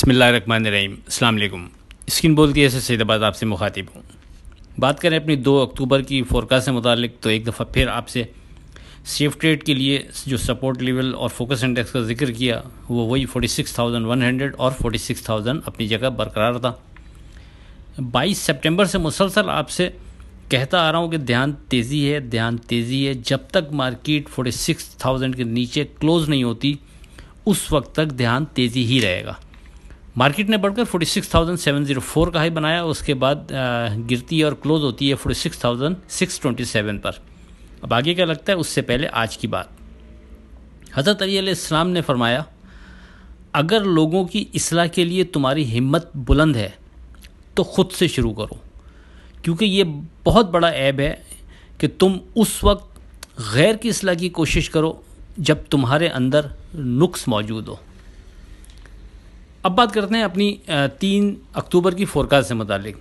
بسم اللہ الرحمن الرحیم. السلام علیکم. اسکرین بولتی ہے سید آباد آپ سے مخاطب ہوں. بات کریں اپنی 2 اکتوبر کی فورکاسٹ سے متعلق تو ایک دفعہ پھر آپ سے سیف ٹریڈ کے لیے جو سپورٹ لیول اور فوکس انڈیکس کا ذکر کیا وہ وہی 46,100 اور 46,000 اپنی جگہ برقرار تھا. 22 سپٹمبر سے مسلسل آپ سے کہتا آ رہا ہوں کہ دھیان تیزی ہے. جب تک مارکیٹ 46,000 کے نیچے کلوز نہیں ہوتی اس وقت تک دھیان تیزی ہی رہے گا. مارکیٹ نے بڑھ کر 46,704 کا ہائی بنایا, اس کے بعد گرتی ہے اور کلوز ہوتی ہے 46,627 پر. اب آگے کیا لگتا ہے اس سے پہلے آج کی بات. حضرت علی علیہ السلام نے فرمایا, اگر لوگوں کی اصلاح کے لیے تمہاری ہمت بلند ہے تو خود سے شروع کرو, کیونکہ یہ بہت بڑا عیب ہے کہ تم اس وقت غیر کی اصلاح کی کوشش کرو جب تمہارے اندر نقص موجود ہو. اب بات کرتے ہیں اپنی 3 اکتوبر کی فورکاسٹ سے متعلق.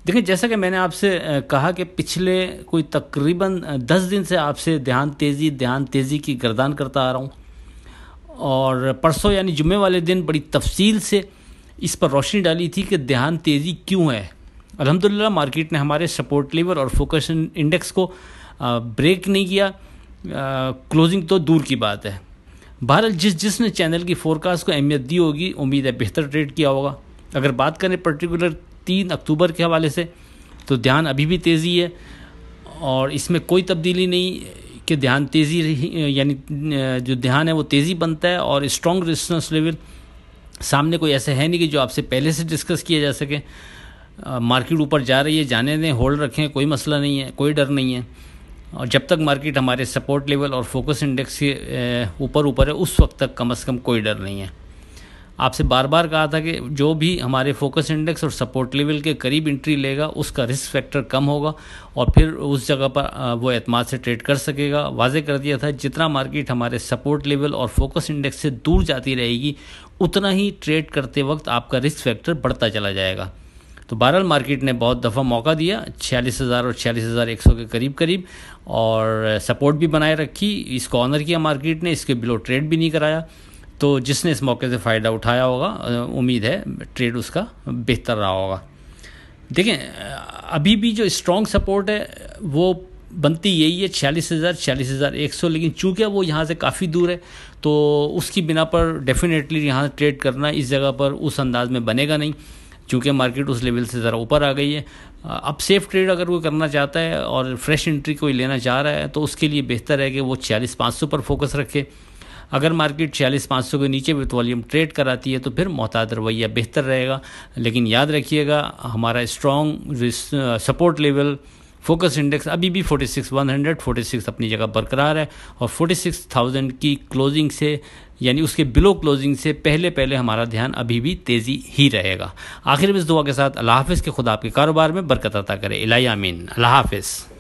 دیکھیں, جیسا کہ میں نے آپ سے کہا کہ پچھلے کوئی تقریباً 10 دن سے آپ سے دھیان تیزی کی گردان کرتا آ رہا ہوں, اور پرسوں یعنی جمعے والے دن بڑی تفصیل سے اس پر روشنی ڈالی تھی کہ دھیان تیزی کیوں ہے. الحمدللہ مارکیٹ نے ہمارے سپورٹ لیول اور فوکس انڈیکس کو بریک نہیں کیا, کلوزنگ تو دور کی بات ہے. بہرحال جس نے چینل کی فورکاسٹ کو اہمیت دی ہوگی امید ہے بہتر ٹریڈ کیا ہوگا. اگر بات کریں پرٹیکولر 3 اکتوبر کے حوالے سے تو دھیان ابھی بھی تیزی ہے, اور اس میں کوئی تبدیلی نہیں کہ دھیان تیزی یعنی جو دھیان ہے وہ تیزی بنتا ہے, اور اسٹرانگ ریزسٹنس لیول سامنے کوئی ایسا ہے نہیں کہ جو آپ سے پہلے سے ڈسکس کیا جا سکے. مارکیٹ اوپر جا رہی ہے, جانے دیں, ہولڈ رکھیں, کوئی مسئلہ نہیں ہے, کوئی ڈر نہیں ہے. اور جب تک مارکیٹ ہمارے سپورٹ لیول اور فوکس انڈیکس کے اوپر ہے اس وقت تک کم از کم کوئی ڈر نہیں ہے. آپ سے بار بار کہا تھا کہ جو بھی ہمارے فوکس انڈیکس اور سپورٹ لیول کے قریب انٹری لے گا اس کا رسک فیکٹر کم ہوگا, اور پھر اس جگہ پر وہ اعتماد سے ٹریڈ کر سکے گا. واضح کر دیا تھا جتنا مارکیٹ ہمارے سپورٹ لیول اور فوکس انڈیکس سے دور جاتی رہے گی اتنا ہی ٹریڈ کرتے وقت آپ کا رسک فیکٹر بڑھتا چلا جائے گا. تو بہرحال مارکیٹ نے بہت دفعہ موقع دیا 46,000 اور 46,100 کے قریب, اور سپورٹ بھی بنائے رکھی, اس کو آنر کیا مارکیٹ نے, اس کے بلو ٹریڈ بھی نہیں کرایا. تو جس نے اس موقع سے فائدہ اٹھایا ہوگا امید ہے ٹریڈ اس کا بہتر رہا ہوگا. دیکھیں, ابھی بھی جو اسٹرانگ سپورٹ ہے وہ بنتی یہی ہے 46,000 46,100, لیکن چونکہ وہ یہاں سے کافی دور ہے تو اس کی بنا پر ڈیفینیٹلی یہاں ٹریڈ کرنا اس جگہ پر اس انداز میں بنے گا نہیں, چونکہ مارکیٹ اس لیول سے ذرا اوپر آ گئی ہے. اب سیف ٹریڈ اگر وہ کرنا چاہتا ہے اور فریش انٹری کوئی لینا چاہ رہا ہے تو اس کے لیے بہتر ہے کہ وہ 46,500 پر فوکس رکھے. اگر مارکیٹ 46,500 کے نیچے وتھ والیوم ٹریڈ کراتی ہے تو پھر محتاط رویہ بہتر رہے گا. لیکن یاد رکھیے گا ہمارا strong support level focus index ابھی بھی 46,100 46 اپنی جگہ برقرار ہے, اور 46,000 کی کلوزنگ سے یعنی اس کے بلو کلوزنگ سے پہلے ہمارا دھیان ابھی بھی تیزی ہی رہے گا. آخر میں اس دعا کے ساتھ اللہ حافظ, کہ خدا آپ کے کاروبار میں برکت عطا کرے. الہی آمین. اللہ حافظ.